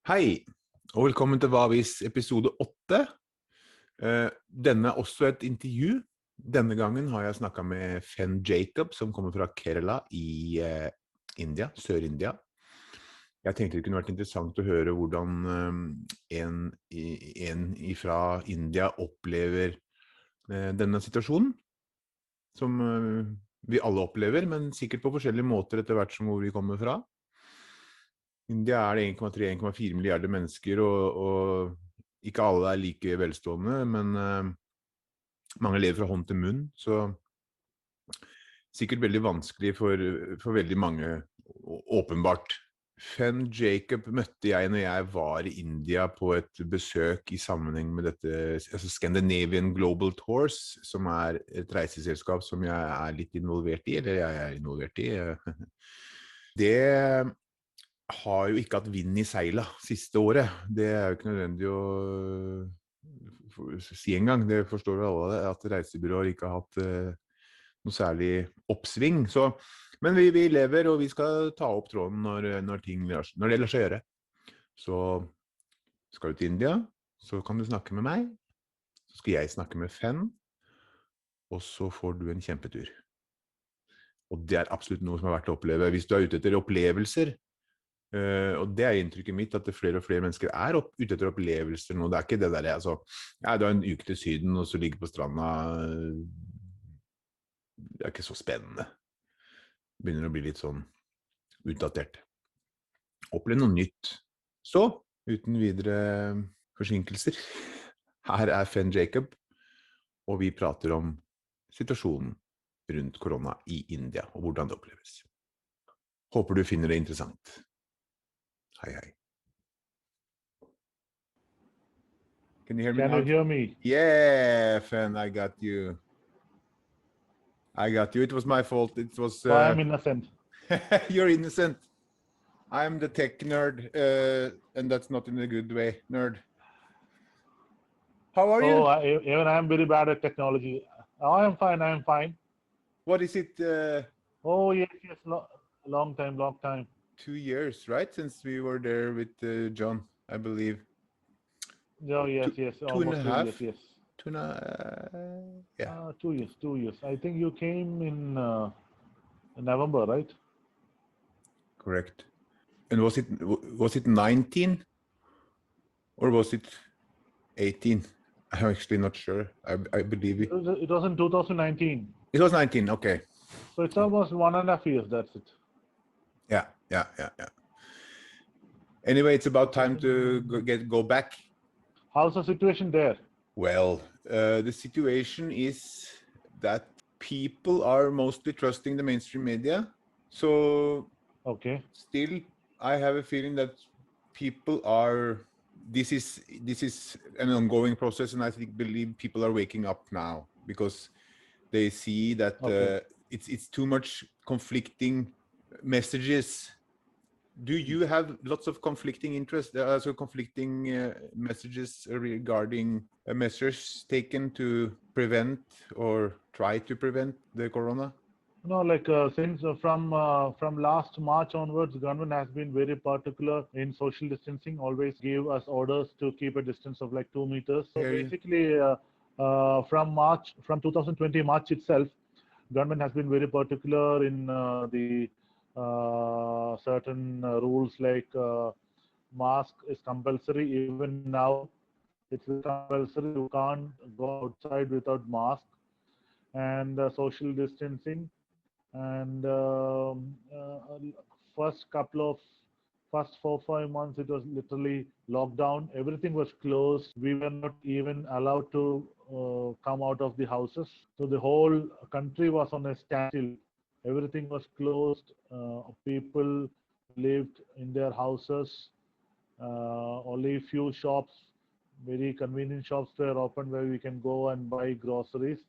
Hei, og velkommen til Hvis, episode 8. Denne er også et intervju. Denne gangen har jeg snakket med Fen Jacob, som kommer fra Kerala i India, Sør-India. Jeg tenkte det kunne vært interessant å høre hvordan en fra India opplever denne situasjonen, som vi alle opplever, men sikkert på forskjellige måter etter hvert som hvor vi kommer fra. India er det 1,3–1,4 milliarder mennesker, og ikke alle er like velstående, men mange lever fra hånd til munn, så sikkert veldig vanskelig for veldig mange, åpenbart. Fen Jacob møtte jeg når jeg var i India på et besøk i sammenheng med dette, altså Scandinavian Global Tours, som er et reiseselskap som jeg er litt involvert i, eller jeg er involvert i. Det har jo ikke hatt vind i seila siste året. Det er jo ikke nødvendig å si en gang. Det forstår jo alle, at reisebyråer ikke har hatt noe særlig oppsving. Men vi lever, og vi skal ta opp tråden når det lar seg gjøre. Så skal du til India, så kan du snakke med meg. Så skal jeg snakke med Fen, og så får du en kjempetur. Og det er absolutt noe som er verdt å oppleve. Hvis du er ute etter opplevelser, og det er inntrykket mitt, at flere og flere mennesker er ute etter opplevelser nå. Det er ikke det der, altså, ja, du har en uke til Syden, og så ligger på stranda. Det er ikke så spennende. Det begynner å bli litt sånn utdatert. Oppleve noe nytt. Så, uten videre forsinkelser, her er Fen Jacob, og vi prater om situasjonen rundt korona i India, og hvordan det oppleves. Håper du finner det interessant. Hi. Can you hear me now? Can you hear me? Yeah, Fen, I got you. It was my fault. It was. I'm innocent. You're innocent. I'm the tech nerd, and that's not in a good way, nerd. How are you? Even I'm very bad at technology. I'm fine. What is it? Yes, long time. 2 years, right? Since we were there with John, I believe. Oh, yes. Two and a half? Yes. 2 years. 2 years. I think you came in November, right? Correct. And was it 19? Or was it 18? I'm actually not sure. I believe it. It was in 2019. It was 19, okay. So it's almost 1.5 years, that's it. Yeah. Anyway, it's about time to go back. How's the situation there? Well, the situation is that people are mostly trusting the mainstream media. So, okay. Still, I have a feeling that people are. This is an ongoing process, and I believe people are waking up now because they see that it's too much conflicting messages. Do you have lots of conflicting interests, also conflicting messages regarding measures taken to prevent or try to prevent the corona? No, since from last March onwards, government has been very particular in social distancing. Always give us orders to keep a distance of 2 meters. So basically, from 2020 March itself, government has been very particular in the certain rules like mask is compulsory. Even now, it's compulsory. You can't go outside without mask, and social distancing. And first 4-5 months, it was literally lockdown. Everything was closed. We were not even allowed to come out of the houses. So the whole country was on a standstill. Everything was closed. People lived in their houses. Only few shops, very convenient shops were open where we can go and buy groceries.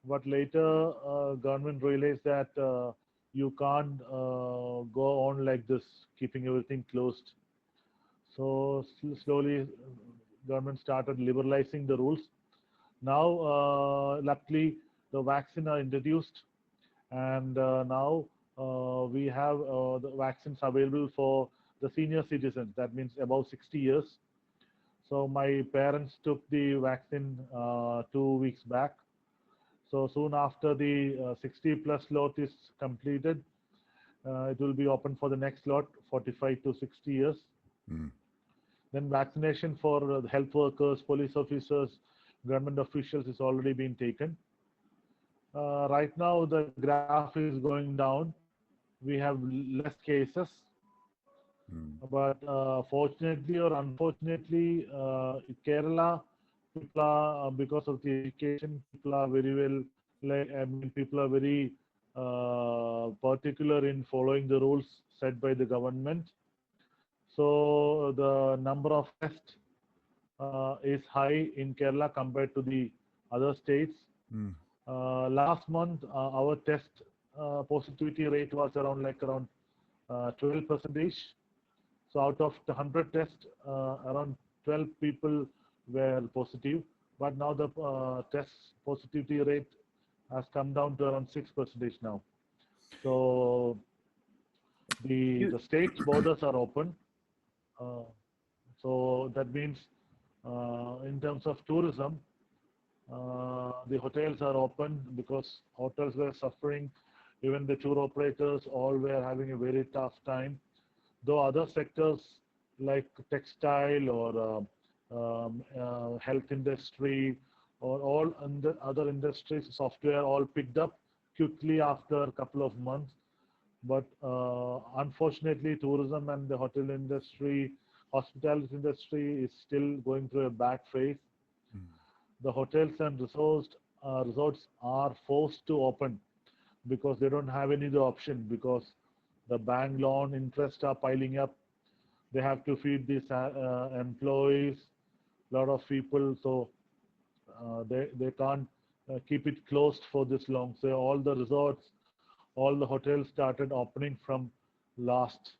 But later, government realized that you can't go on like this, keeping everything closed. So slowly, government started liberalizing the rules. Now, luckily, the vaccine are introduced, and now we have the vaccines available for the senior citizens. That means above 60 years. So my parents took the vaccine 2 weeks back. So soon after the 60 plus lot is completed, it will be open for the next lot, 45 to 60 years. Mm. Then vaccination for health workers, police officers, government officials is already been taken. Right now the graph is going down. We have less cases, Mm. but fortunately or unfortunately, Kerala people are because of the education, people are very well. Like I mean, people are very particular in following the rules set by the government. So the number of tests is high in Kerala compared to the other states. Mm. Last month, our test positivity rate was around 12 percentage. So out of the 100 tests, around 12 people were positive. But now the test positivity rate has come down to around 6 percentage now. So You, the state's borders are open. Uh, so that means in terms of tourism, the hotels are open because hotels were suffering. Even the tour operators all were having a very tough time. Though other sectors like textile or health industry or all other industries, software all picked up quickly after a couple of months. But unfortunately, tourism and the hotel industry, hospitality industry is still going through a bad phase. mm. The hotels and resorts are forced to open because they don't have any other option because the bank loan interest are piling up. They have to feed these employees, a lot of people, so they can't keep it closed for this long. So all the resorts, all the hotels started opening from last,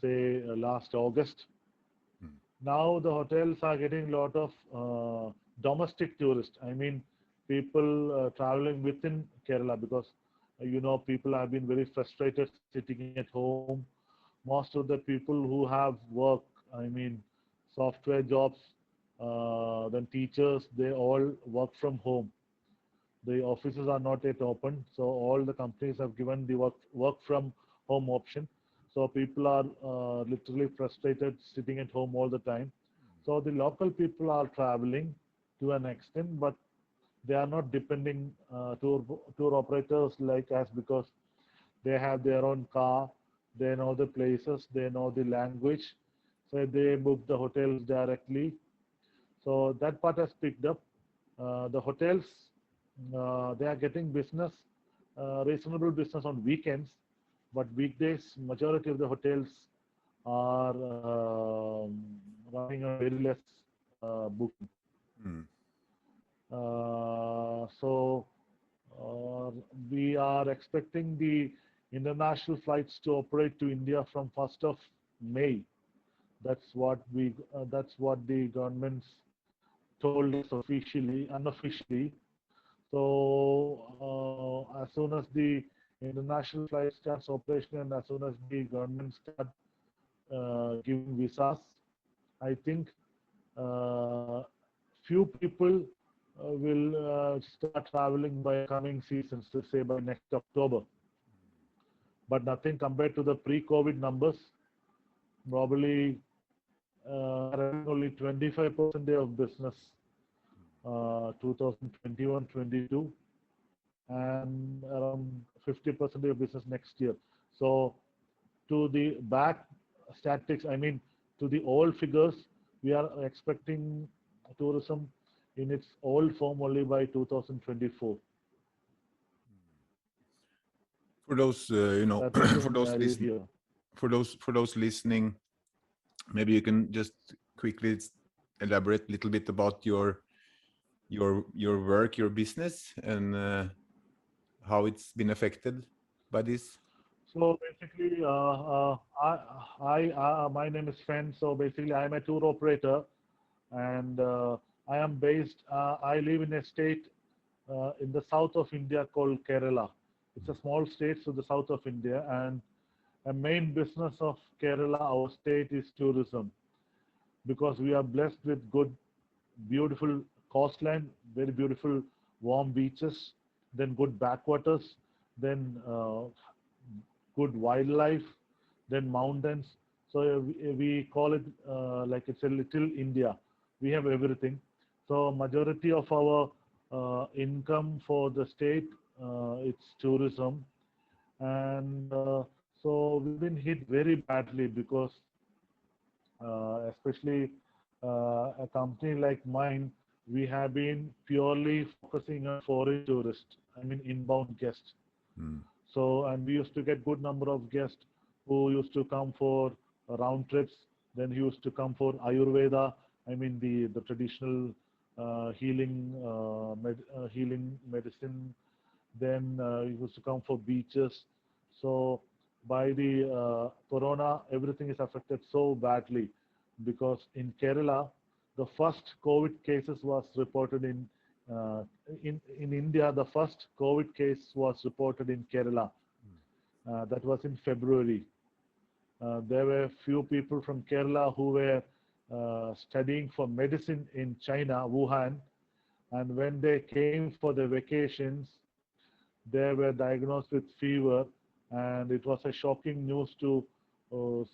last August. Mm. Now the hotels are getting a lot of domestic tourists. I mean, people traveling within Kerala because people have been very frustrated sitting at home. Most of the people who have work, I mean, software jobs, then teachers, they all work from home. The offices are not yet open, so all the companies have given the work from home option. So people are literally frustrated sitting at home all the time. So the local people are traveling to an extent, but they are not depending tour operators like us because they have their own car, they know the places, they know the language, so they book the hotels directly. So that part has picked up. The hotels, they are getting business, reasonable business on weekends, but weekdays, majority of the hotels are running on very less booking. Mm. So we are expecting the international flights to operate to India from 1st of May. That's what the governments told us unofficially. So as soon as the international flight starts operation and as soon as the government start giving visas, I think few people will start traveling by coming seasons, to say by next October. But nothing compared to the pre-COVID numbers. Probably only 25% of business 2021-22 and around 50% of business next year. So to the back statistics, I mean to the old figures, we are expecting tourism in its old form only by 2024. For those, That is the for those scenario here. for those listening, maybe you can just quickly elaborate a little bit about your work, your business, and how it's been affected by this. So basically, my name is Fen. So basically, I'm a tour operator, and I am based. I live in a state in the south of India called Kerala. It's a small state to the south of India, and a main business of Kerala, our state, is tourism, because we are blessed with good, beautiful coastline, very beautiful warm beaches, then good backwaters, then good wildlife, then mountains. So we call it like it's a little India. We have everything. So majority of our income for the state, it's tourism. And so we've been hit very badly because especially a company like mine, we have been purely focusing on foreign tourists, I mean inbound guests. Mm. So, and we used to get good number of guests who used to come for round trips. Then he used to come for Ayurveda, I mean the traditional healing medicine. Then he used to come for beaches. So by the corona, everything is affected so badly, because in Kerala, the first COVID cases was reported in India. The first COVID case was reported in Kerala. That was in February. There were few people from Kerala who were studying for medicine in China, Wuhan, and when they came for the vacations, they were diagnosed with fever, and it was a shocking news to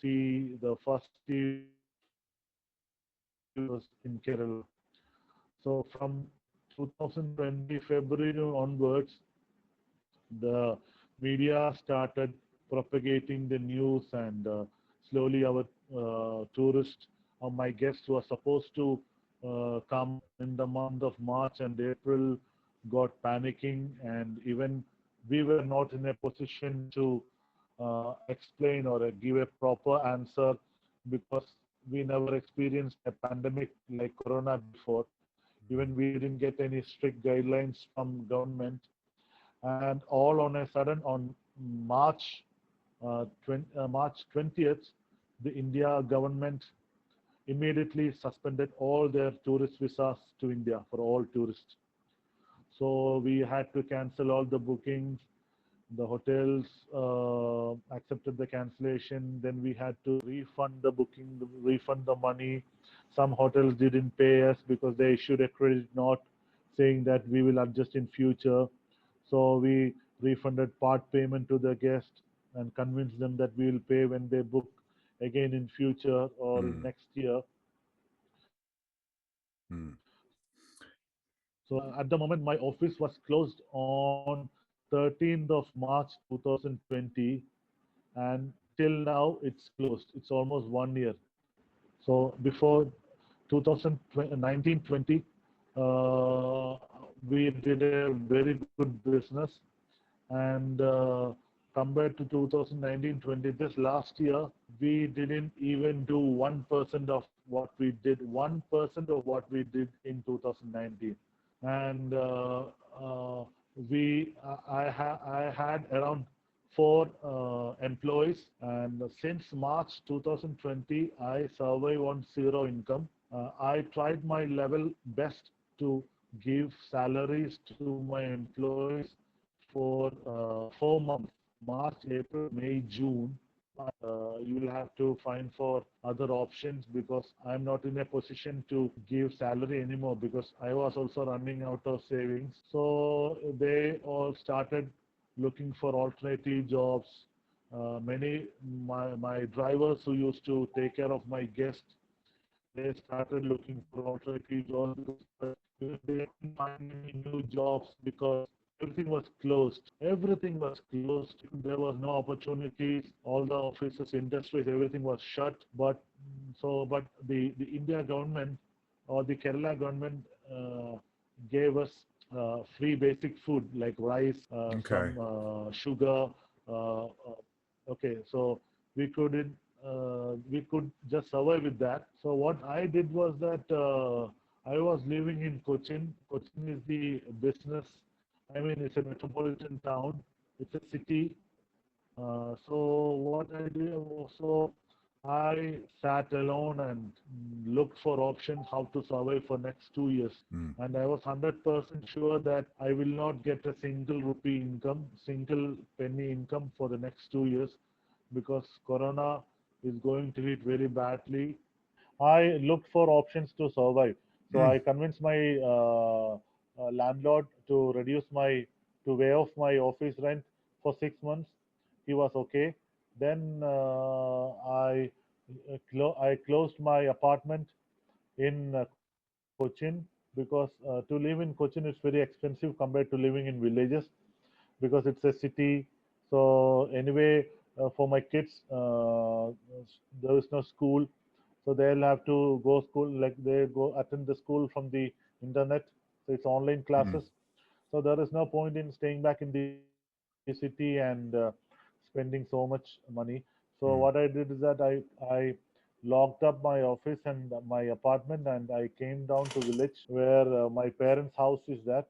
see the first fever in Kerala. So from 2020 February onwards, the media started propagating the news, and slowly our tourists or my guests who are supposed to come in the month of March and April got panicking, and even we were not in a position to explain or give a proper answer, because we never experienced a pandemic like corona before. Even we didn't get any strict guidelines from government. And all on a sudden, on March March 20th, the India government immediately suspended all their tourist visas to India for all tourists. So we had to cancel all the bookings. The hotels accepted the cancellation. Then we had to refund the booking, refund the money. Some hotels didn't pay us because they issued a credit note saying that we will adjust in future. So we refunded part payment to the guest and convinced them that we will pay when they book again in future or in next year. Mm. So at the moment, my office was closed on 13th of March 2020, and till now it's closed. It's almost 1 year. So before 2019-20, we did a very good business, and compared to 2019-20, this last year we didn't even do 1% of what we did. 1% of what we did in 2019, and I had around 4 employees, and since March 2020, I survive on zero income. I tried my level best to give salaries to my employees for 4 months, March, April, May, June. You will have to find for other options, because I'm not in a position to give salary anymore, because I was also running out of savings. So they all started looking for alternative jobs. Many my drivers who used to take care of my guests, they started looking for alternative jobs, because they didn't find any new jobs, because everything was closed. Everything was closed. There was no opportunities. All the offices, industries, everything was shut. But but the India government or the Kerala government gave us free basic food like rice, Okay. some sugar. Okay, so we couldn't. We could just survive with that. So what I did was that I was living in Cochin. Cochin is the business. I mean, it's a metropolitan town. It's a city. So what I did also, I sat alone and looked for options how to survive for next 2 years. Mm. And I was 100% sure that I will not get a single rupee income, single penny income for the next 2 years, because Corona is going to hit very badly. I looked for options to survive. So Mm. I convinced my landlord to waive off my office rent for 6 months. He was okay. Then I closed my apartment in Cochin, because to live in Cochin is very expensive compared to living in villages, because it's a city. So anyway, for my kids, there is no school, so they'll have to go school, like they go attend the school from the internet. So it's online Mm. classes. So there is no point in staying back in the city and spending so much money. So what I did is Mm. that I locked up my office and my apartment, and I came down to village where my parents' house is there.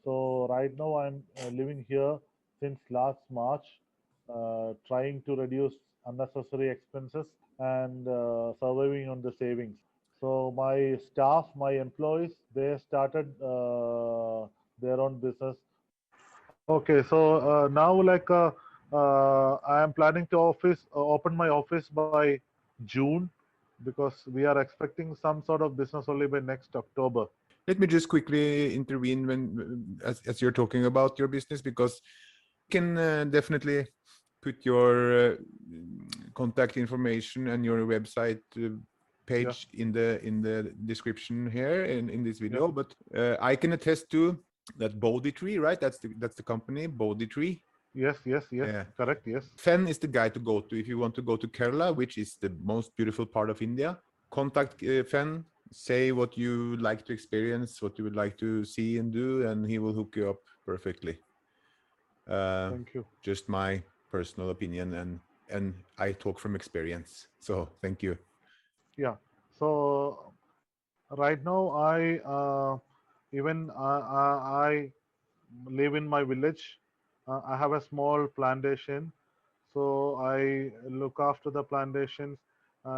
So right now I'm living here since last March, trying to reduce unnecessary expenses and surviving on the savings. So my staff, my employees, they started their own business. Okay, so now I am planning to open my office by June, because we are expecting some sort of business only by next October. Let me just quickly intervene when, as you're talking about your business, because you can definitely put your contact information and your website Yeah, page in the description here in this yeah. video. But I can attest to that Bodhi Tree, right? That's the company, Bodhi Tree. Yes, yes, yes. Yeah. Correct, yes. Fen is the guy to go to if you want to go to Kerala, which is the most beautiful part of India. Contact Fen, say what you like to experience, what you would like to see and do, and he will hook you up perfectly. Thank you. Just my personal opinion, and I talk from experience. So thank you. Yeah. So right now I live in my village. I have a small plantation, so I look after the plantations,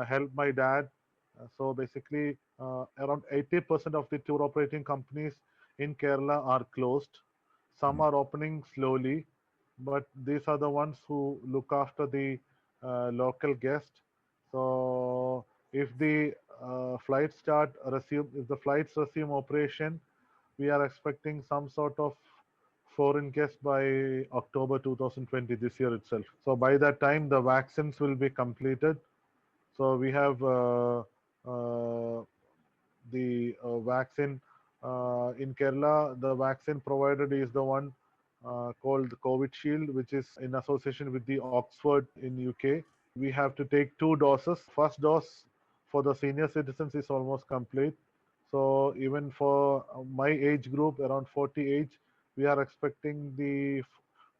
help my dad. So basically, around 80% of the tour operating companies in Kerala are closed. Some Mm. are opening slowly, but these are the ones who look after the local guest. So if the if the flights resume operation, we are expecting some sort of foreign guest by October 2020, this year itself. So by that time, the vaccines will be completed. So we have the vaccine in Kerala. The vaccine provided is the one called COVID Shield, which is in association with the Oxford in UK. We have to take 2 doses. First dose for the senior citizens is almost complete. So even for my age group, around 40 age, we are expecting the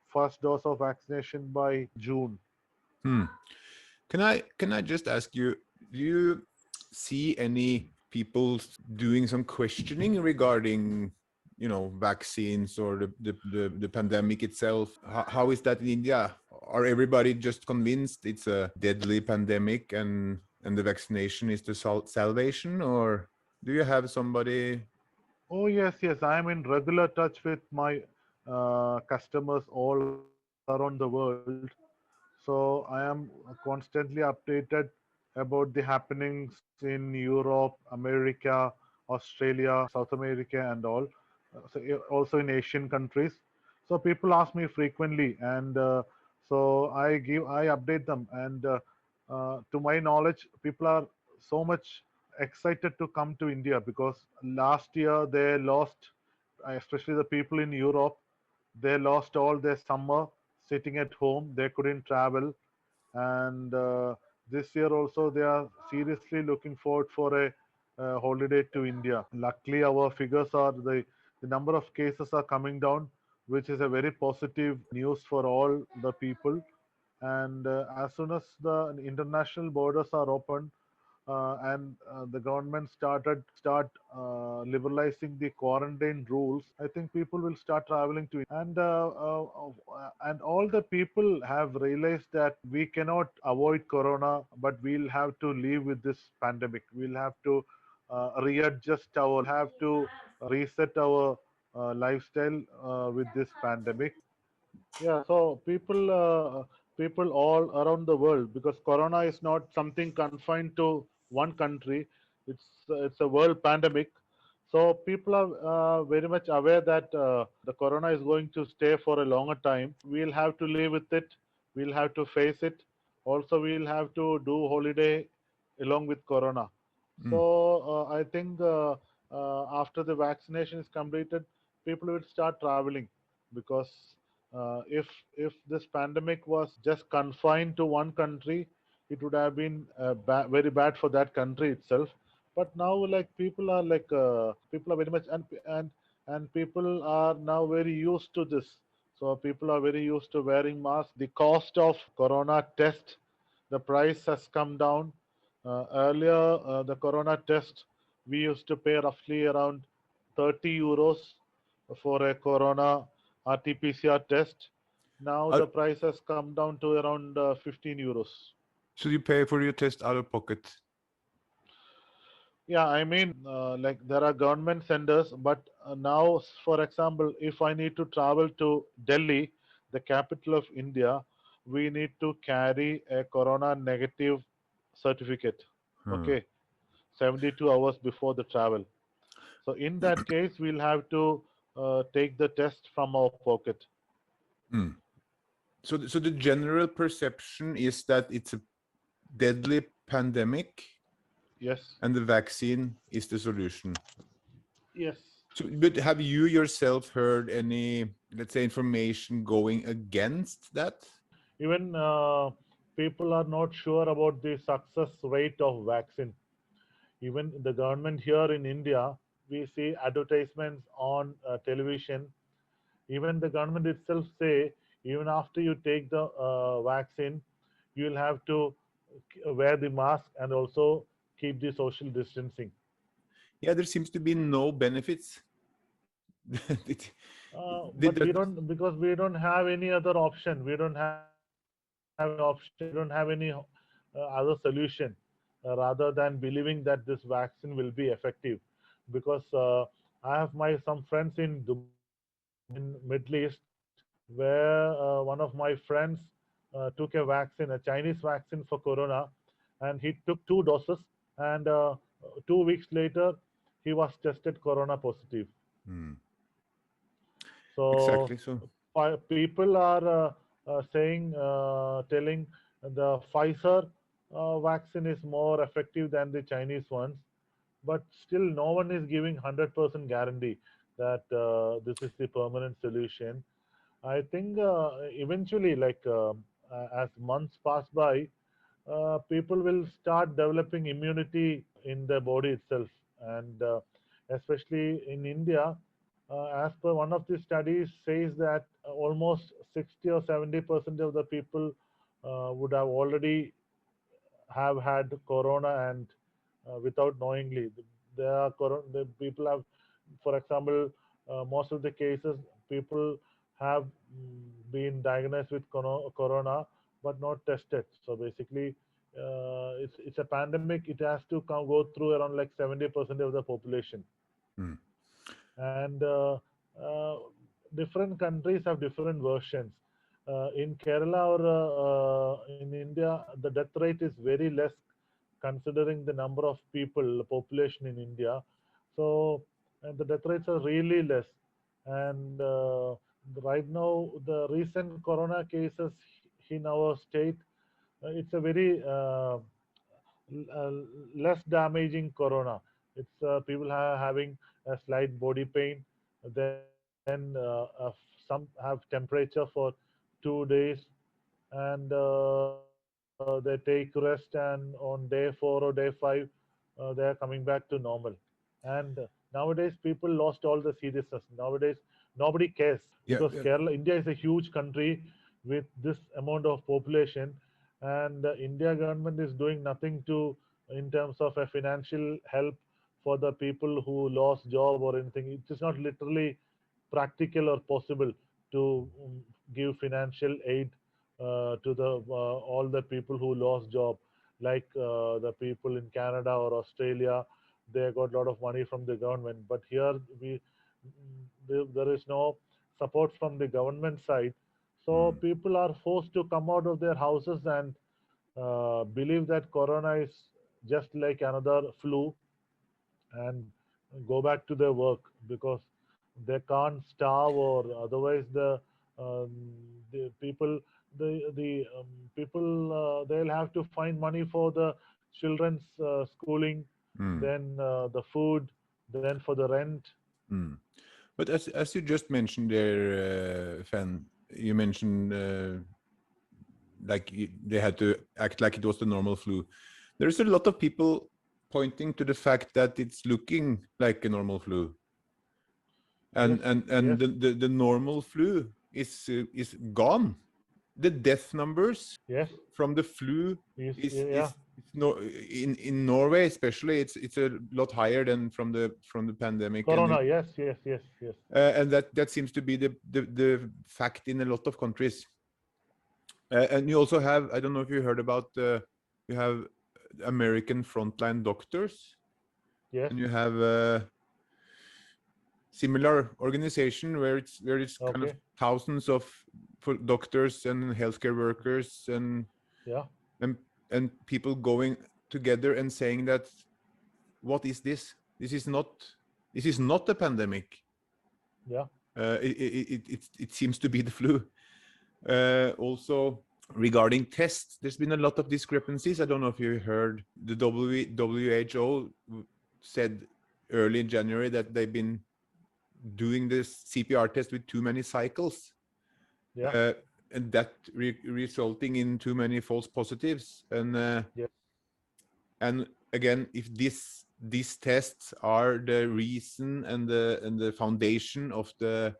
first dose of vaccination by June. Hmm. Can I just ask you, do you see any people doing some questioning regarding, vaccines or the pandemic itself? How is that in India? Are everybody just convinced it's a deadly pandemic and the vaccination is the salvation, or do you have somebody? Oh, yes, yes. I am in regular touch with my customers all around the world. So I am constantly updated about the happenings in Europe, America, Australia, South America, and all. Also in Asian countries. So people ask me frequently, and I update them. And to my knowledge, people are so much excited to come to India, because last year they lost, especially the people in Europe, they lost all their summer sitting at home. They couldn't travel, and this year also they are seriously looking forward for a holiday to India. Luckily, our figures are the number of cases are coming down, which is a very positive news for all the people. And as soon as the international borders are open, and the government start liberalizing the quarantine rules, I think people will start traveling to, and all the people have realized that we cannot avoid corona, but we'll have to live with this pandemic. We'll have to readjust our, have to reset our lifestyle with this pandemic. Yeah, so people people all around the world, because corona is not something confined to one country. It's a world pandemic. So people are very much aware that the corona is going to stay for a longer time. We'll have to live with it. We'll have to face it. Also, we'll have to do holiday along with corona. So Mm. I think after the vaccination is completed, people will start traveling, because if this pandemic was just confined to one country, it would have been very bad for that country itself. But now, like, people are very much, and people are now very used to this. So people are very used to wearing masks. The cost of corona test, the price has come down. Earlier, the corona test, we used to pay roughly around 30 euros for a corona RT-PCR test. Now Uh, the price has come down to around 15 euros. so you pay for your test out of pocket? Yeah, I mean, like, there are government centers, but now, for example, if I need to travel to Delhi, the capital of India, we need to carry a corona negative certificate. Hmm. Okay, 72 hours before the travel. So in that case, we'll have to take the test from our pocket. Hmm. So the general perception is that it's a deadly pandemic Yes, and the vaccine is the solution. yes. So, but have you yourself heard any, let's say, information going against that? Even people are not sure about the success rate of vaccine. Even the government here in India, we see advertisements on television. Even the government itself say, even after you take the vaccine, you will have to wear the mask and also keep the social distancing. Yeah, there seems to be no benefits. Did, But that, we don't, because we don't have any other option. We don't have any option. We don't have any other solution rather than believing that this vaccine will be effective. Because I have my some friends in Dubai, in Middle East, where one of my friends took a vaccine, a Chinese vaccine for corona, and he took two doses, and 2 weeks later, he was tested corona positive. hmm, So exactly. So, people are telling the Pfizer vaccine is more effective than the Chinese ones, but still no one is giving 100% guarantee that this is the permanent solution. I think eventually, like, as months pass by, people will start developing immunity in their body itself, and especially in India, as per one of the studies says that almost 60 or 70% of the people would have already have had corona, and without knowingly, the people have, for example, most of the cases, people have been diagnosed with corona but not tested. So basically, it's a pandemic. It has to go through around like 70% of the population. hmm, And different countries have different versions. In Kerala or in India, the death rate is very less considering the number of people, the population in India. So, and the death rates are really less. And right now, the recent corona cases in our state, it's a very less damaging corona. It's people are having a slight body pain, then some have temperature for 2 days, and they take rest, and on day 4 or day 5, they are coming back to normal. And nowadays, people lost all the seriousness. Nowadays, nobody cares, yeah, because Kerala, India is a huge country with this amount of population, and the India government is doing nothing to, in terms of a financial help for the people who lost job or anything. It is not literally practical or possible to give financial aid to the all the people who lost job, like the people in Canada or Australia. They got a lot of money from the government, but here there is no support from the government side. So people are forced to come out of their houses and believe that corona is just like another flu and go back to their work because they can't starve or otherwise um, the people the people they'll have to find money for the children's schooling, Mm. then the food, then for the rent. Mm. But as you just mentioned there, Fen, you mentioned they had to act like it was the normal flu. There's a lot of people pointing to the fact that it's looking like a normal flu, and Yes, yes, the normal flu is gone. The death numbers yes, from the flu yes, is yeah, is no in Norway especially it's a lot higher than from the pandemic, corona, yes, yes, yes, yes, and that seems to be the fact in a lot of countries. And you also have, I don't know if you heard about, you have American frontline doctors, yes, and you have a similar organization where it's kind of okay, thousands of doctors and healthcare workers yeah, and and people going together and saying that what is this? This is not a pandemic. yeah, It seems to be the flu. Also, regarding tests, there's been a lot of discrepancies. I don't know if you heard the WHO said early in January that they've been doing this CPR test with too many cycles, yeah, uh, and that resulting in too many false positives. yeah, And again, if these tests are the reason and the foundation of the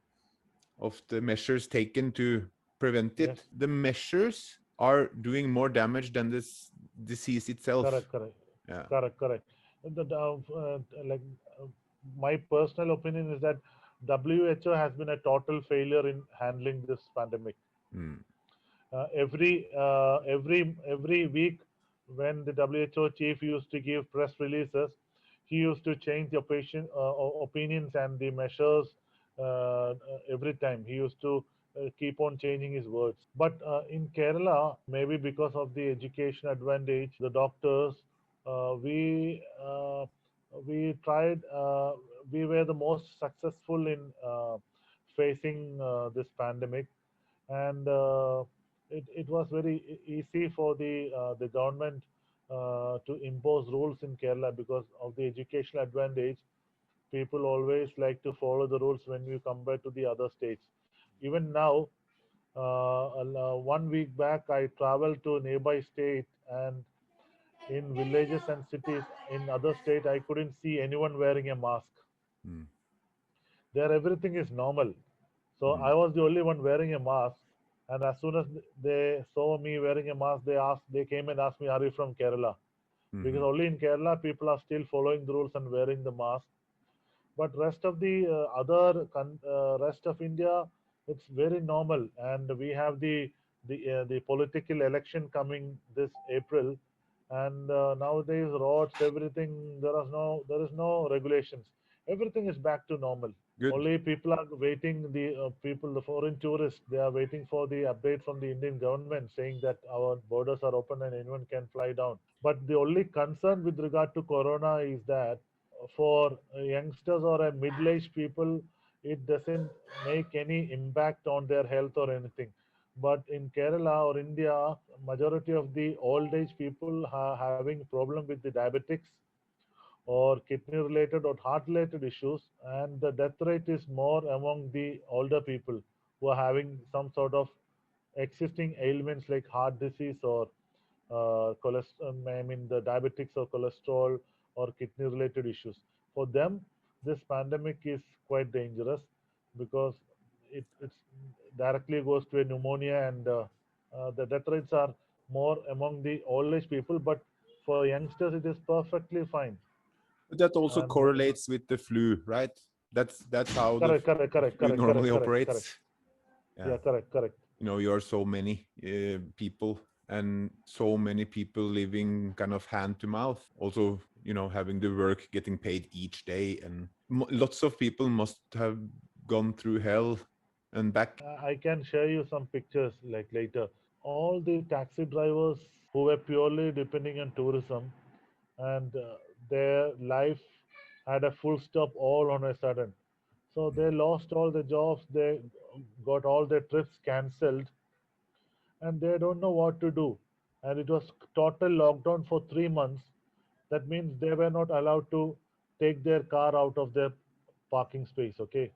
measures taken to prevent yes, it, the measures are doing more damage than this disease itself. correct, correct, Yeah. correct, correct. Like uh, my personal opinion is that WHO has been a total failure in handling this pandemic. Mm. Every week, when the WHO chief used to give press releases, he used to change the opinions and the measures every time. He used to keep on changing his words. But in Kerala, maybe because of the education advantage, the doctors, uh, we uh, we tried. We were the most successful in facing this pandemic, and it was very easy for the government to impose rules in Kerala because of the educational advantage. People always like to follow the rules when we compare to the other states. Even now, 1 week back, I traveled to a nearby state, and in villages and cities in other state, I couldn't see anyone wearing a mask. Mm. There, everything is normal. So I Mm. was the only one wearing a mask. And as soon as they saw me wearing a mask, they came and asked me, "Are you from Kerala?" Because Mhm. only in Kerala people are still following the rules and wearing the mask. But rest of the rest of India, it's very normal. And we have the political election coming this April, and nowadays roads, everything, there is no regulations. Everything is back to normal. Good. Only people are waiting, the foreign tourists, they are waiting for the update from the Indian government saying that our borders are open and anyone can fly down. But the only concern with regard to Corona is that for youngsters or a middle-aged people, it doesn't make any impact on their health or anything. But in Kerala or India, majority of the old age people are having problem with the diabetics or kidney related or heart related issues, and the death rate is more among the older people who are having some sort of existing ailments like heart disease or I mean the diabetics or cholesterol or kidney related issues. For them, this pandemic is quite dangerous because it's directly goes to a pneumonia, and the death rates are more among the old age people. But for youngsters, it is perfectly fine. But that also And correlates with the flu, right? That's how correct, correct, the correct, flu correct, correct, normally correct, correct. operates. Yeah. Yeah, correct, correct. You are so many people, and so many people living kind of hand to mouth. Also, having the work, getting paid each day, and lots of people must have gone through hell and back. I can share you some pictures like later. All the taxi drivers who were purely depending on tourism, and their life had a full stop all on a sudden. So they lost all the jobs, they got all their trips cancelled, and they don't know what to do. And it was total lockdown for 3 months. That means they were not allowed to take their car out of their parking space. Okay,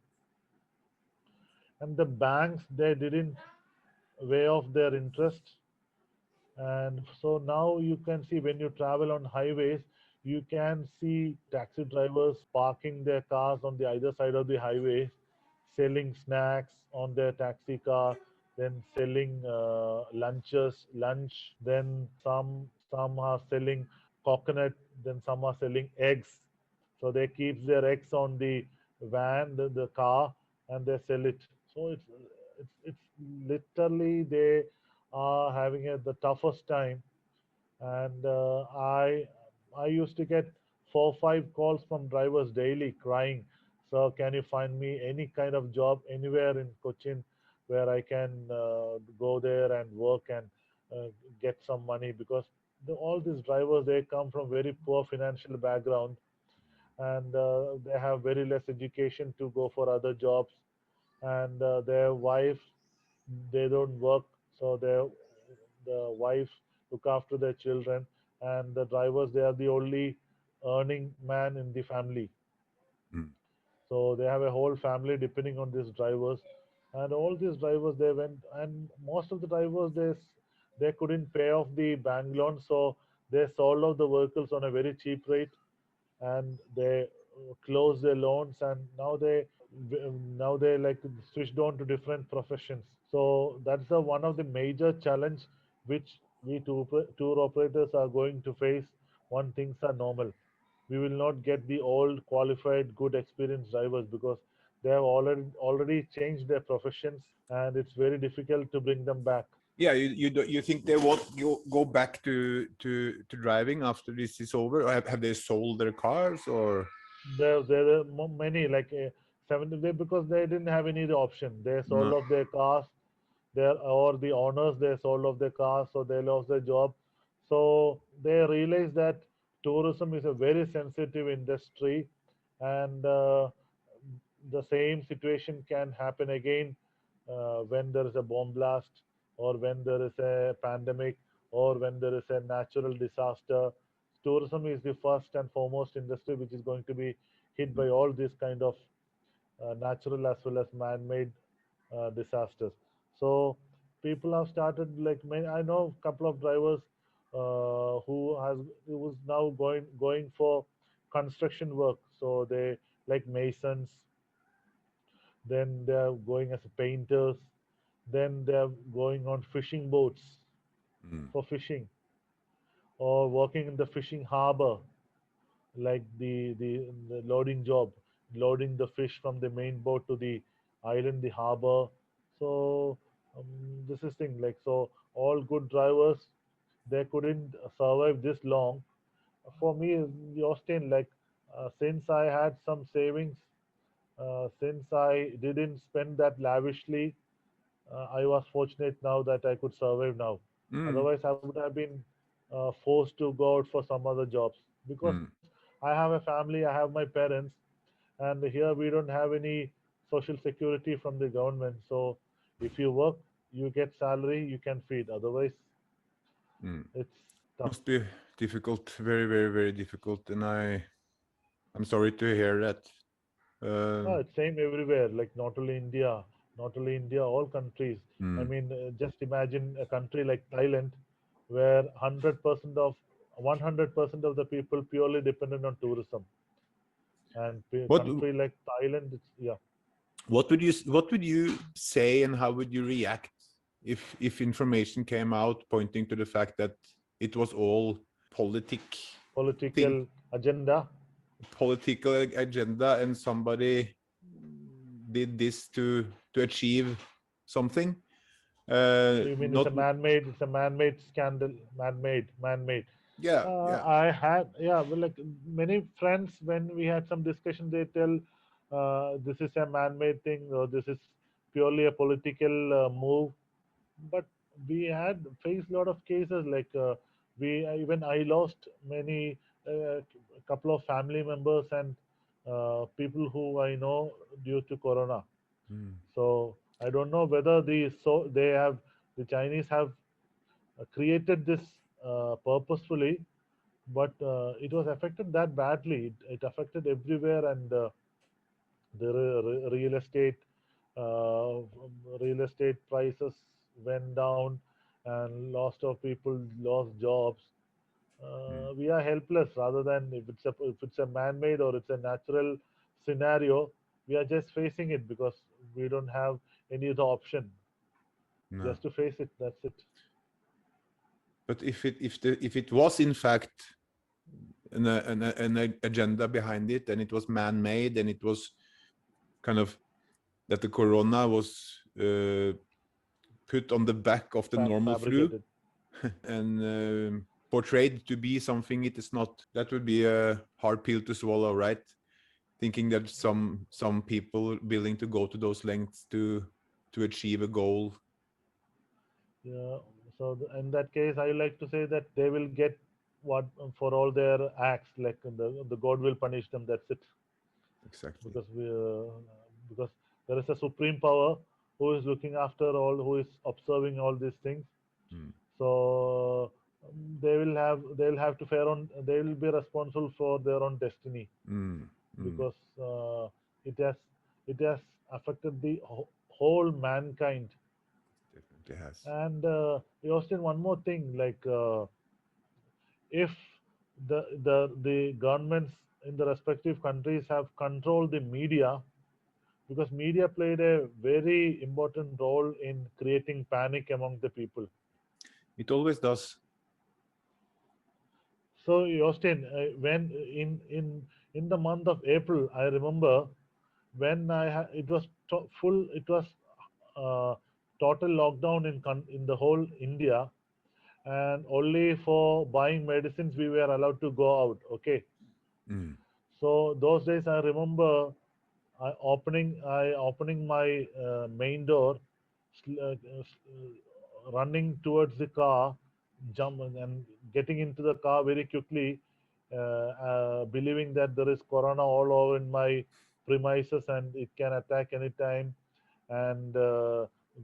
and the banks they didn't waive off their interest. And so now you can see when you travel on highways, you can see taxi drivers parking their cars on the either side of the highway, selling snacks on their taxi car, then selling lunch. Then some are selling coconut. Then some are selling eggs. So they keep their eggs on the van, the car, and they sell it. So it's literally they are having the toughest time. And I used to get 4 5 calls from drivers daily crying, so can you find me any kind of job anywhere in Cochin where I can go there and work and uh, get some money, because all these drivers they come from very poor financial background, and they have very less education to go for other jobs, and their wife they don't work, so the wife look after their children, and the drivers they are the only earning man in the family. Mm. So they have a whole family depending on these drivers, and all these drivers they went, and most of the drivers they couldn't pay off the bank loan, so they sold off the vehicles on a very cheap rate, and they closed their loans, and now they like switched on to different professions. So that's the one of the major challenge which we tour operators are going to face when things are normal. We will not get the old qualified good experienced drivers, because they have already changed their professions, and it's very difficult to bring them back. Yeah, you think they won't go back to driving after this is over? Or have they sold their cars or? There are many like 70 because they didn't have any other option. They sold No. off their cars, their or the owners they sold off their cars, so they lost their job. So they realized that tourism is a very sensitive industry, and the same situation can happen again when there is a bomb blast, or when there is a pandemic, or when there is a natural disaster. Tourism is the first and foremost industry which is going to be hit by all these kind of natural as well as man-made disasters. So people have started like I know a couple of drivers who was now going for construction work. So they like masons, then they're going as painters, then they're going on fishing boats Mm. for fishing, or working in the fishing harbor, like the loading job, loading the fish from the main boat to the island, the harbor. So this is thing like, so all good drivers they couldn't survive this long. For me, Austin, like since I had some savings, since I didn't spend that lavishly, I was fortunate now that I could survive now. Mm. Otherwise, I would have been forced to go out for some other jobs, because Mm. I have a family, I have my parents, and here we don't have any social security from the government. So if you work, you get salary, you can feed. Otherwise, Mm. it's tough. Must be difficult, very, very, very difficult, and I'm sorry to hear that. It's same everywhere. Like not only India, all countries. I Mm. mean, just imagine a country like Thailand, where 100% of the people purely dependent on tourism, and a What country like Thailand, it's yeah. what would you say, and how would you react if information came out pointing to the fact that it was all politic thing, Political agenda. political agenda, and somebody did this to achieve something? So you mean it's a Not man-made? It's a man-made scandal. Man-made. Yeah, yeah. I had, yeah, well, like many friends when we had some discussion, they tell this is a man-made thing, or this is purely a political move. But we had faced a lot of cases like we even I lost many couple of family members and people who I know due to corona. Mm. So I don't know whether the Chinese have created this purposefully, but it was affected that badly. It affected everywhere, and the uh, real estate prices went down, and lots of people lost jobs. Mm. We are helpless rather than if it's a man-made or it's a natural scenario. We are just facing it because we don't have any other option. No. Just to face it. That's it. But if it was in fact an agenda behind it, and it was man-made, and it was kind of that the corona was put on the back of the normal flu Fabricated. and portrayed to be something it is not, that would be a hard pill to swallow, right? Thinking that some people willing to go to those lengths to achieve a goal. Yeah. So in that case, I like to say that they will get what for all their acts. Like the God will punish them. That's it. Exactly. Because there is a supreme power who is looking after all, who is observing all these things. Mm. So they'll have to fare on. They will be responsible for their own destiny Mm. Mm. because it has it has affected the whole mankind. Definitely has. And Austin, one more thing, like if the governments in the respective countries have controlled the media, because media played a very important role in creating panic among the people. It always does. So, Austin, when in the month of April, I remember when it was it was uh, total lockdown in the whole India, and only for buying medicines we were allowed to go out. Okay, Mm. so those days I remember I opening my main door, running towards the car, jumping and getting into the car very quickly, believing that there is corona all over in my premises and it can attack anytime, and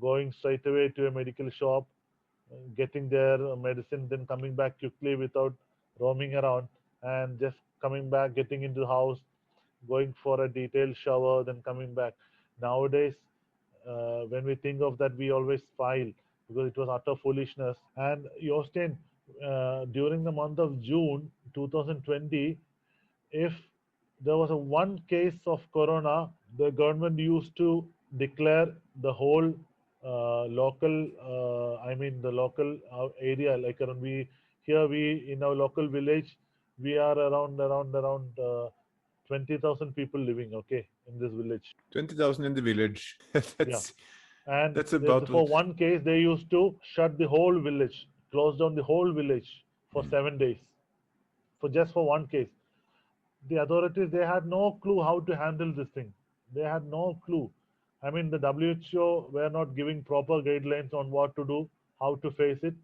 going straight away to a medical shop, getting their medicine, then coming back quickly without roaming around, and just coming back, getting into the house, going for a detailed shower, then coming back. Nowadays, when we think of that, we always smile because it was utter foolishness. And Yosten, during the month of June 2020, if there was a one case of corona, the government used to declare the whole the local area, like around we in our local village, we are around 20,000 people living, okay, in this village. 20,000 in the village. Yeah. that's And that's about for what. one case, they used to shut the whole village, close down the whole village for Mm. 7 days, for just for one case. The authorities, they had no clue how to handle this thing. They had no clue. I mean, the WHO were not giving proper guidelines on what to do, how to face it.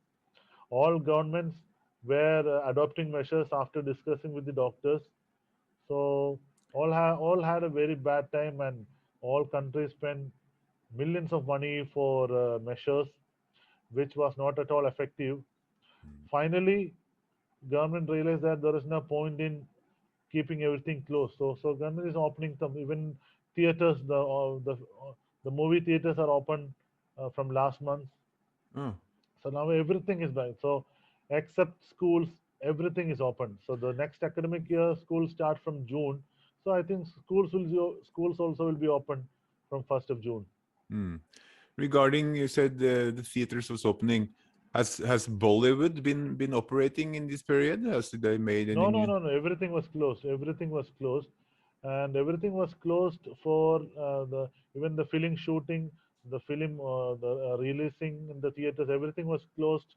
All governments were adopting measures after discussing with the doctors. So all had a very bad time, and all countries spent millions of money for measures which was not at all effective. Mm. Finally, government realized that there is no point in keeping everything closed. So government is opening some, even theaters. The movie theaters are open from last month. Oh. So now everything is back. So except schools, everything is open. So the next academic year, schools start from June. So I think schools also will be open from 1st of June. Mm. Regarding, you said the theaters was opening. Has Bollywood been operating in this period? Has they made any No, no, new? no, no. Everything was closed. Everything was closed, and everything was closed for the even the film shooting, the film, the releasing in the theaters. Everything was closed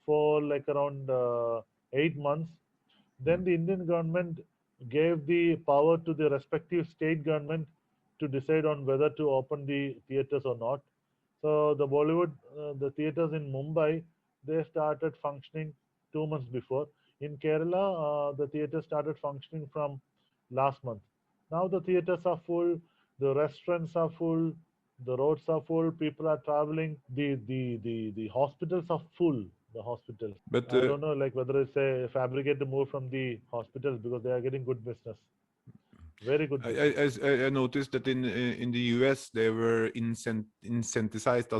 for like around 8 months. Mm. Then the Indian government gave the power to the respective state government to decide on whether to open the theaters or not. So the Bollywood, the theaters in Mumbai, they started functioning 2 months before. In Kerala, the theaters started functioning from last month. Now the theaters are full, the restaurants are full, the roads are full, people are traveling, the hospitals are full. The hospitals. But I don't know, like whether it's a fabricated move from the hospitals because they are getting good business, very good business. I noticed that in the US they were incentivized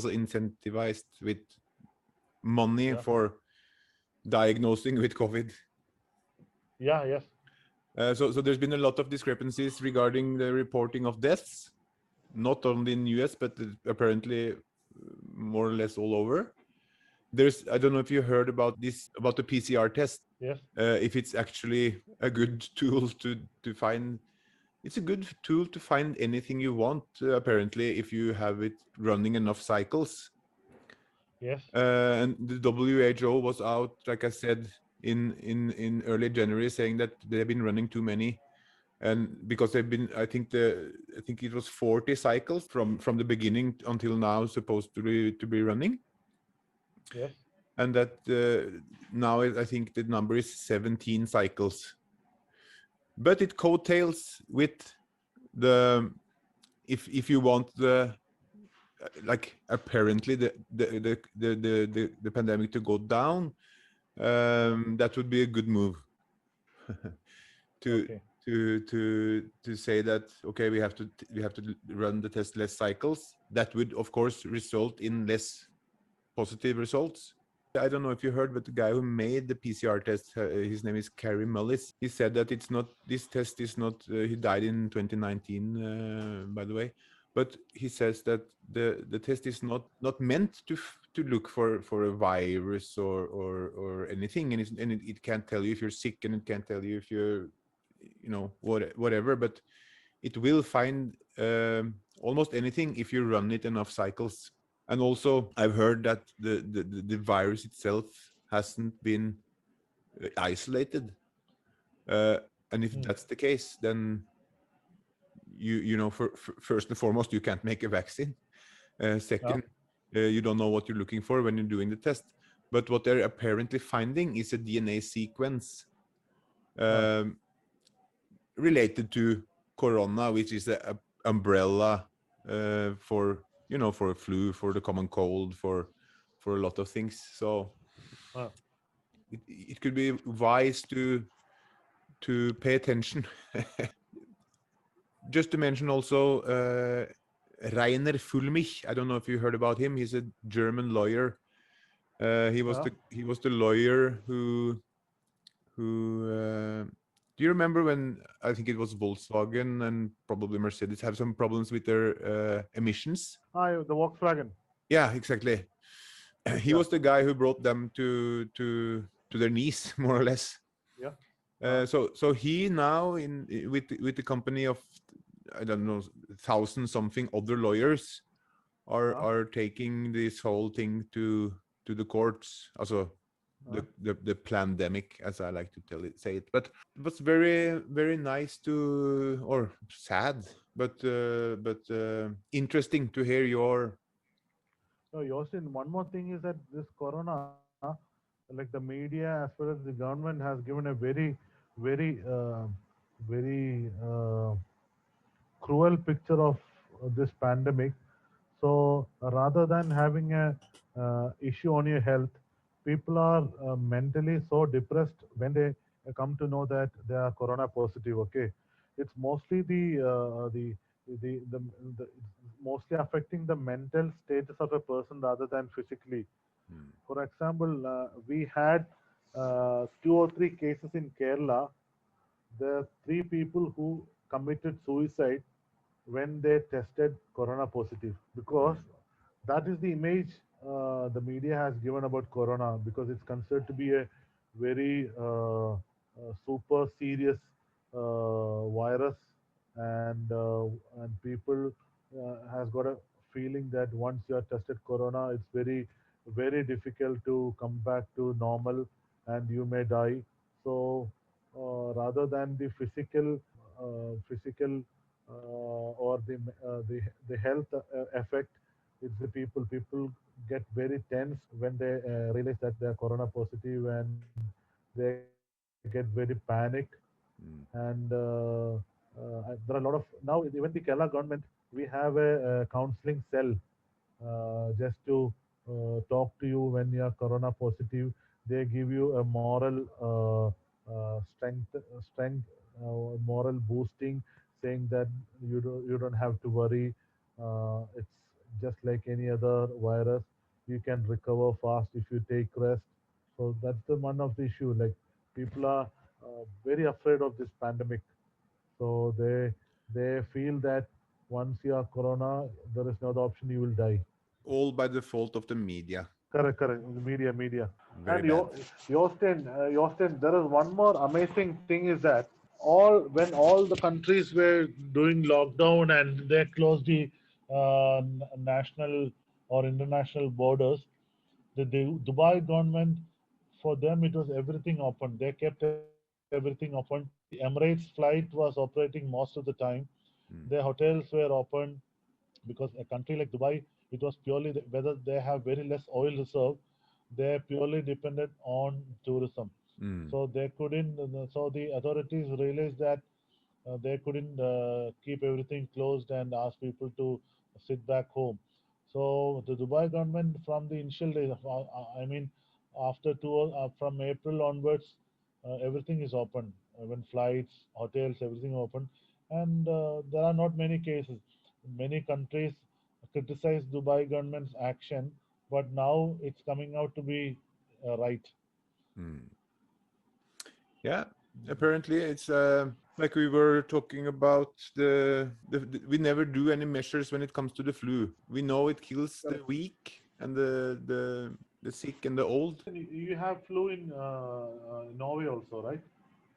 with money Yeah, for diagnosing with COVID. yeah, yes, So there's been a lot of discrepancies regarding the reporting of deaths, not only in US but apparently more or less all over. I don't know if you heard about this, about the PCR test. yes, If it's actually a good tool to find. It's a good tool to find anything you want, apparently, if you have it running enough cycles. yes. And the WHO was out, like I said, in early January, saying that they've been running too many, and because they've been, I think it was 40 cycles from the beginning until now supposed to be running, Yes. and that now I think the number is 17 cycles. But it coattails with the if you want the like apparently the pandemic to go down, that would be a good move to Okay. to say that okay, we have to run the test less cycles. That would of course result in less positive results. I don't know if you heard, but the guy who made the PCR test, his name is Carey Mullis. He said that it's not, this test is not, he died in 2019, by the way. But he says that the test is not meant to look for a virus or anything, and it can't tell you if you're sick, and it can't tell you if you're, whatever. But it will find almost anything if you run it enough cycles. And also, I've heard that the virus itself hasn't been isolated. And if that's the case, then for first and foremost, you can't make a vaccine. Second, you don't know what you're looking for when you're doing the test. But what they're apparently finding is a DNA sequence related to corona, which is a umbrella for for a flu, for the common cold, for a lot of things. So it could be wise to pay attention. Just to mention also Rainer Fulmich. I don't know if you heard about him. He's a German lawyer. He was the lawyer who do you remember when I think it was Volkswagen and probably Mercedes have some problems with their emissions? The Volkswagen. Yeah, exactly. He was the guy who brought them to their knees, more or less. Yeah. So he now with the company of, I don't know, 1,000 something other lawyers are taking this whole thing to the courts. Also, the pandemic, as I like to say it. But it was very, very nice or sad, but interesting to hear your. No, Yosin, one more thing is that this corona, like the media as well as the government has given a very, very cruel picture of this pandemic. So rather than having a issue on your health, people are mentally so depressed when they come to know that they are corona positive. Okay, it's mostly the it's mostly affecting the mental status of a person rather than physically. For example, we had 2 or 3 cases in Kerala. There are 3 people who committed suicide when they tested corona positive, because that is the image the media has given about corona, because it's considered to be a very super serious virus, and people has got a feeling that once you are tested corona, it's very difficult to come back to normal, and you may die. So rather than the physical or the health effect. It's the people get very tense when they realize that they are corona positive, and they get very panic. And there are a lot of now, even the Kerala government, we have a counseling cell just to talk to you when you are corona positive. They give you a moral strength, moral boosting, saying that you don't have to worry. It's just like any other virus. You can recover fast if you take rest. So that's the one of the issue. Like, people are very afraid of this pandemic. So they feel that once you are corona, there is no other option. You will die. All by the fault of the media. Correct, correct. Media. Very And bad. Yosten, there is one more amazing thing is that all the countries were doing lockdown and they closed the national or international borders, the Dubai government, for them it was everything open. They kept everything open. The Emirates flight was operating most of the time. Mm. Their hotels were open because a country like Dubai, it was purely whether they have very less oil reserve, they purely dependent on tourism. Mm. So they couldn't. So the authorities realized that they couldn't keep everything closed and ask people to sit back home. So the Dubai government, from the initial days, I mean, after from April onwards, everything is open. When flights, hotels, everything open, and there are not many cases. Many countries criticize Dubai government's action, but now it's coming out to be right. Mm. Yeah, apparently it's like we were talking about we never do any measures when it comes to the flu. We know it kills the weak and the sick and the old. You have flu in Norway also, right?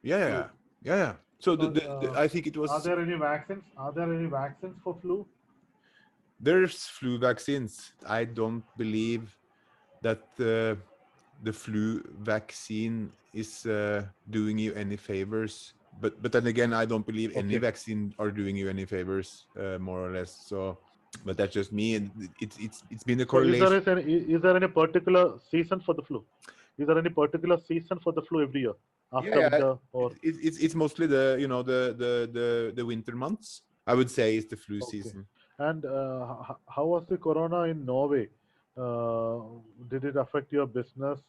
Yeah, yeah, Flu. yeah, yeah. So So, I think it are was there any vaccines? Are there any vaccines for flu? there's flu vaccines. I don't believe that the flu vaccine is doing you any favors. But then again, I don't believe any Okay. vaccine are doing you any favors, more or less. So, but that's just me, and it's been a So, correlation. is there any particular season for the flu? Is there any particular season for the flu every year Yeah, after yeah. winter or? It's mostly the the winter months. I would say is the flu Okay. season. And how was the corona in Norway? Uh, did it affect your business,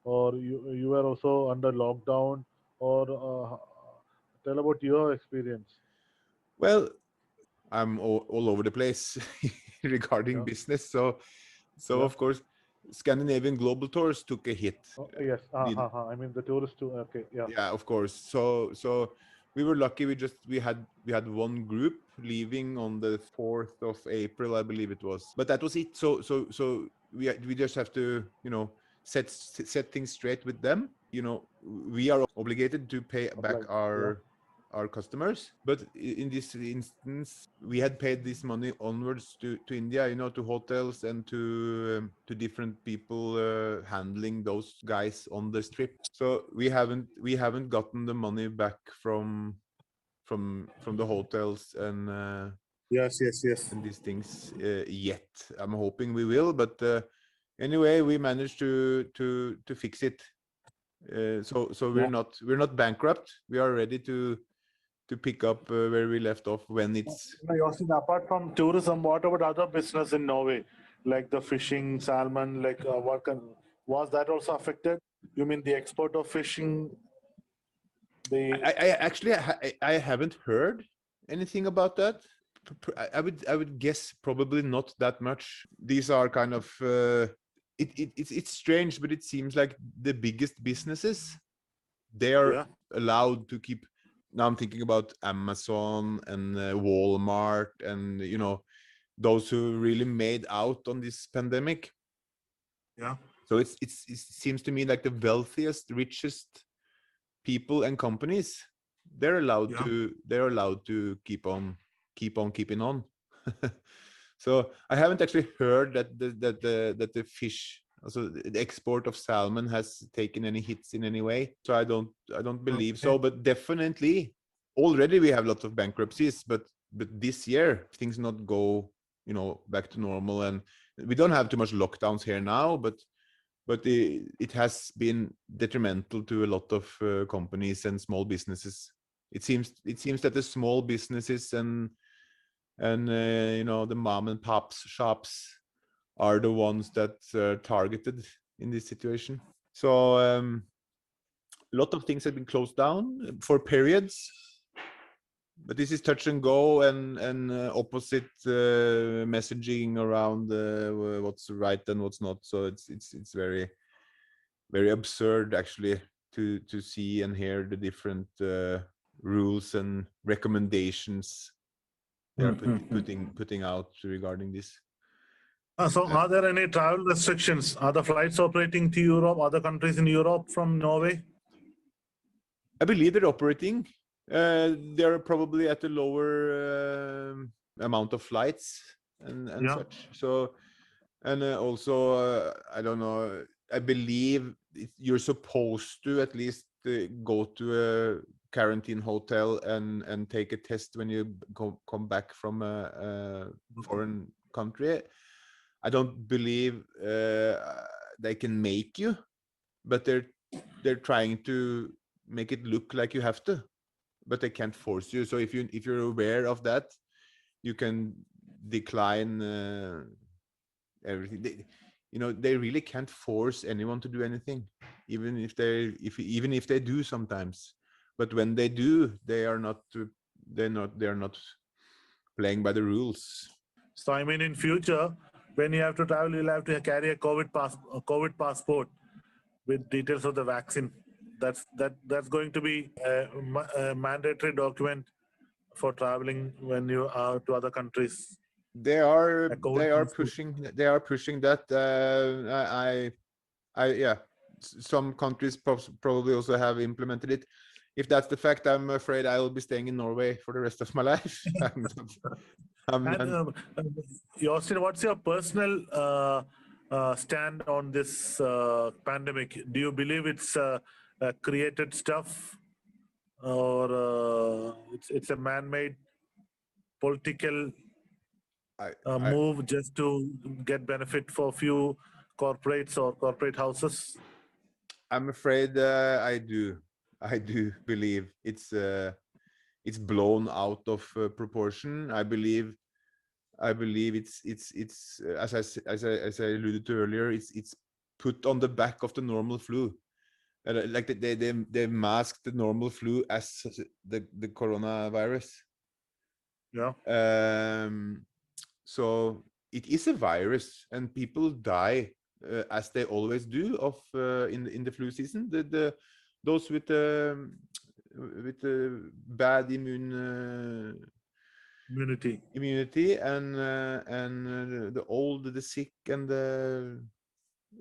or you were also under lockdown, or tell about your experience? Well, I'm all over the place regarding Yeah. business. So Yeah. of course, Scandinavian global tours took a hit. Oh, yes. Did I mean the tourist too. Okay. Yeah. Yeah, of course. So we were lucky. We had one group leaving on the 4th of April, I believe it was. But that was it. So we just have to set things straight with them. We are obligated to pay back Obliged. Yeah. our customers, but in this instance we had paid this money onwards to India, to hotels and to different people handling those guys on the strip. So we haven't gotten the money back from the hotels Yes, yes, yes. and these things yet. I'm hoping we will, but anyway, we managed to fix it. So Yeah. we're not bankrupt. We are ready to pick up where we left off when it's. No, Yasin, apart from tourism, what about other business in Norway, like the fishing, salmon, like was that also affected? You mean the export of fishing, the I actually I haven't heard anything about that. I would guess probably not that much. These are kind of it's strange, but it seems like the biggest businesses, they are yeah, allowed to keep. Now I'm thinking about Amazon and Walmart and those who really made out on this pandemic. yeah, So it seems to me like the wealthiest, richest people and companies, they're allowed yeah. to they're allowed to keep on keeping on. So I haven't actually heard that the fish, also the export of salmon, has taken any hits in any way. So I don't believe Okay. so, but definitely already we have lots of bankruptcies, but this year things not go, back to normal, and we don't have too much lockdowns here now, but it has been detrimental to a lot of companies and small businesses. It seems that the small businesses and the mom and pop shops are the ones that are targeted in this situation. So a lot of things have been closed down for periods, but this is touch and go and opposite messaging around what's right and what's not. So it's very, very absurd actually to see and hear the different rules and recommendations they are putting out regarding this. So are there any travel restrictions? Are the flights operating to Europe, other countries in Europe from Norway? I believe they're operating. They're probably at a lower amount of flights and such. So, and also, I don't know, I believe you're supposed to at least go to a quarantine hotel and take a test when you come back from a foreign country. I don't believe they can make you, but they're trying to make it look like you have to, but they can't force you. So if you're aware of that, you can decline everything. They really can't force anyone to do anything, even if they do sometimes. But when they do, they're not playing by the rules. So I mean, in future, when you have to travel, you'll have to carry a COVID passport with details of the vaccine. That's going to be a mandatory document for traveling when you are to other countries. They are pushing that. Some countries probably also have implemented it. If that's the fact, I'm afraid I will be staying in Norway for the rest of my life. Austin, what's your personal stand on this pandemic? Do you believe it's created stuff, or it's a man-made political move just to get benefit for a few corporates or corporate houses? I'm afraid I do believe it's blown out of proportion. I believe it's as I alluded to earlier, it's put on the back of the normal flu. Like they masked the normal flu as the coronavirus. Yeah. So it is a virus, and people die as they always do of in the flu season. Those with bad immunity and the old, the sick, and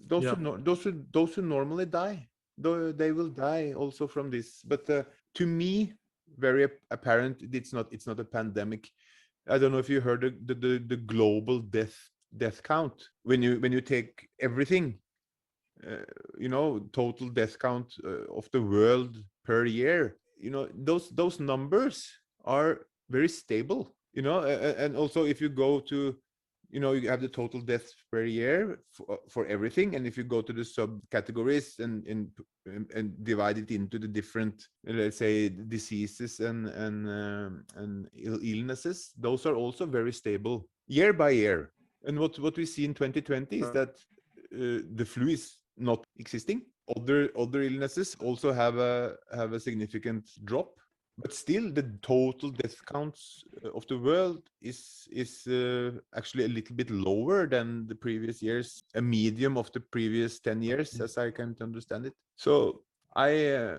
those who normally die, though they will die also from this. But to me, very apparent, it's not a pandemic. I don't know if you heard the global death count. When you take everything, total death count of the world per year, those numbers are very stable. And also if you go to, you have the total deaths per year for everything, and if you go to the subcategories and divide it into the different, let's say, diseases and illnesses, those are also very stable year by year. And what we see in 2020 is that the flu is not existing. Other illnesses also have a significant drop. But still, the total death counts of the world is actually a little bit lower than the previous years, a medium of the previous 10 years, as I can understand it. So I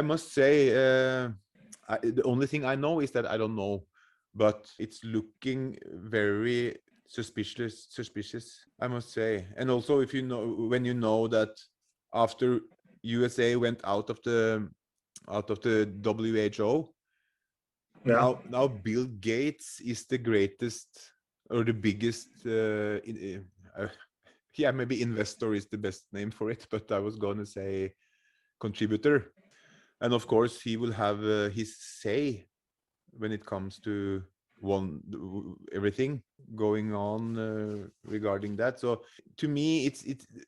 must say, the only thing I know is that I don't know, but it's looking very suspicious, I must say. And also, when you know that after USA went out of the WHO, now Bill Gates is the greatest or the biggest maybe investor is the best name for it, but I was going to say contributor. And of course he will have his say when it comes to everything going on regarding that. So to me, it's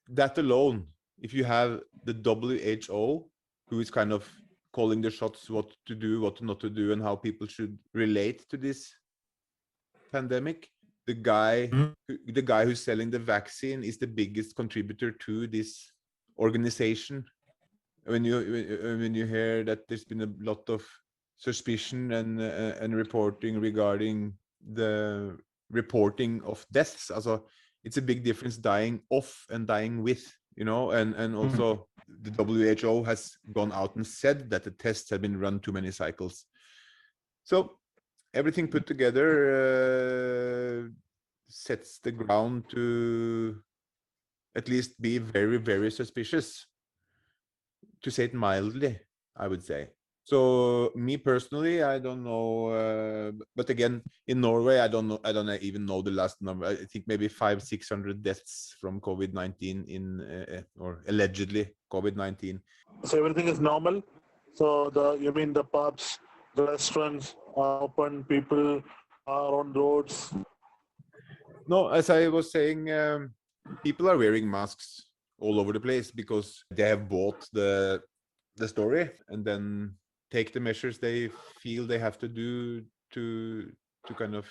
that alone. If you have the WHO, who is kind of calling the shots, what to do, what not to do, and how people should relate to this pandemic, the guy who's selling the vaccine is the biggest contributor to this organization. When you hear that there's been a lot of suspicion and reporting regarding the reporting of deaths, also it's a big difference dying of and dying with, and also the WHO has gone out and said that the tests have been run too many cycles. So everything put together sets the ground to at least be very, very suspicious, to say it mildly, I would say. So me personally, I don't know, but again, in Norway, I don't even know the last number. I think maybe 500-600 deaths from COVID-19 or allegedly COVID-19. So everything is normal. So you mean the pubs, the restaurants are open, people are on roads? No, as I was saying, people are wearing masks all over the place because they have bought the story and then take the measures they feel they have to do to kind of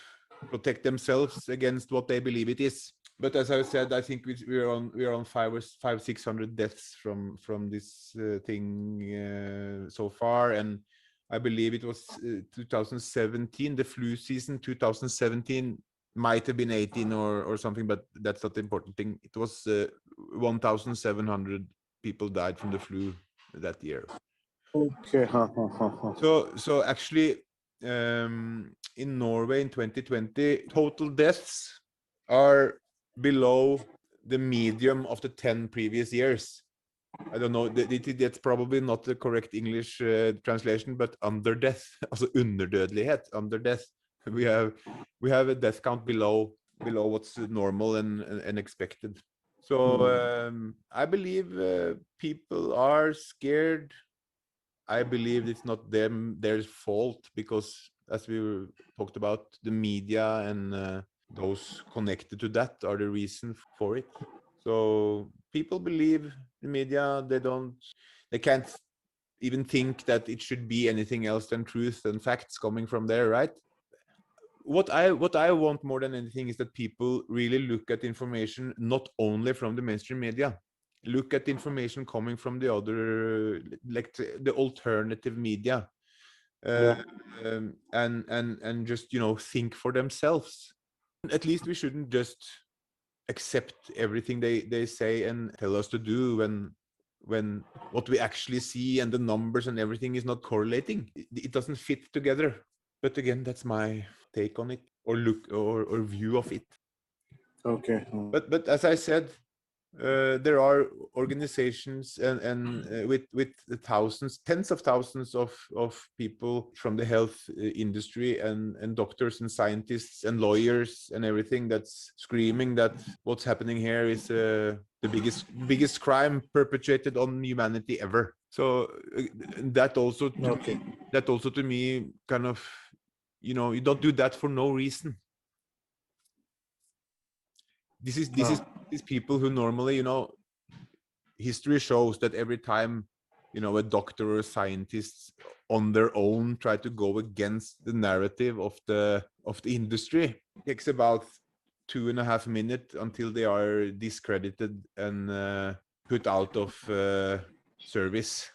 protect themselves against what they believe it is. But as I said, I think we're on 500-600 deaths from this thing so far, and I believe it was 2017, the flu season. 2017 might have been 18 or something, but that's not the important thing. It was 1,700 people died from the flu that year. Okay. So actually, in Norway in 2020, total deaths are below the medium of the 10 previous years. I don't know, that's probably not the correct English translation, but under death, also underdødelighet, under death. We have a death count below what's normal and expected. So I believe people are scared. I believe it's not their fault, because as we talked about, the media and those connected to that are the reason for it. So people believe the media. They can't even think that it should be anything else than truth and facts coming from there, right? What I want more than anything is that people really look at information not only from the mainstream media. Look at the information coming from the other, like the alternative media, and just think for themselves. At least we shouldn't just accept everything they say and tell us to do when what we actually see and the numbers and everything is not correlating. It doesn't fit together. But again, that's my take on it, or look or view of it. Okay. But as I said, there are organizations and with thousands, tens of thousands of people from the health industry and doctors and scientists and lawyers and everything that's screaming that what's happening here is the biggest crime perpetrated on humanity ever. So that also to me kind of, you don't do that for no reason. This is these people who normally, history shows that every time, a doctor or a scientist on their own try to go against the narrative of the industry, it takes about 2.5 minutes until they are discredited and put out of service.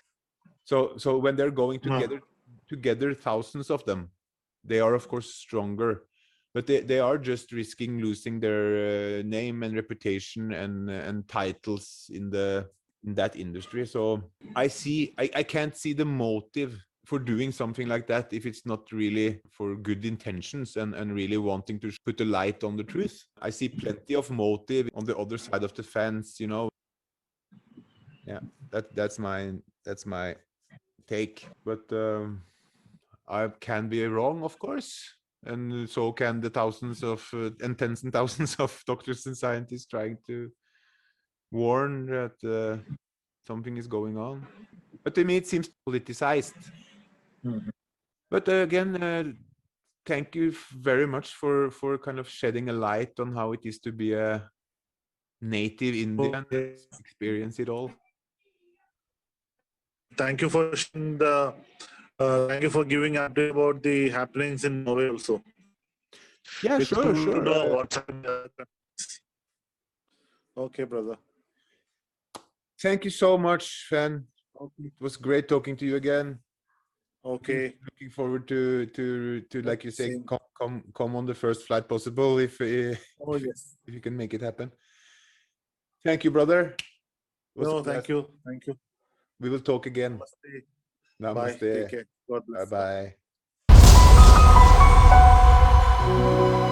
So when they're going together, thousands of them, they are of course stronger, but they are just risking losing their name and reputation and titles in that industry. So I can't see the motive for doing something like that if it's not really for good intentions and really wanting to put a light on the truth. I see plenty of motive on the other side of the fence, Yeah, that's my take. But I can be wrong, of course, and so can the thousands of and tens and thousands of doctors and scientists trying to warn that something is going on. But to me, it seems politicized. But again, thank you very much for kind of shedding a light on how it is to be a native Indian, experience it all. Thank you for sharing thank you for giving update about the happenings in Norway also. Yeah, It's sure, cool to sure. know what's happening. Okay, brother. Thank you so much, Fen. Okay. It was great talking to you again. Okay. Looking forward to like you say, Same. come on the first flight possible if Oh yes. if you can make it happen. Thank you, brother. It was a No, thank pleasure. you. Thank you. We will talk again. Namaste. Bye. Take care. God bless. Bye bye.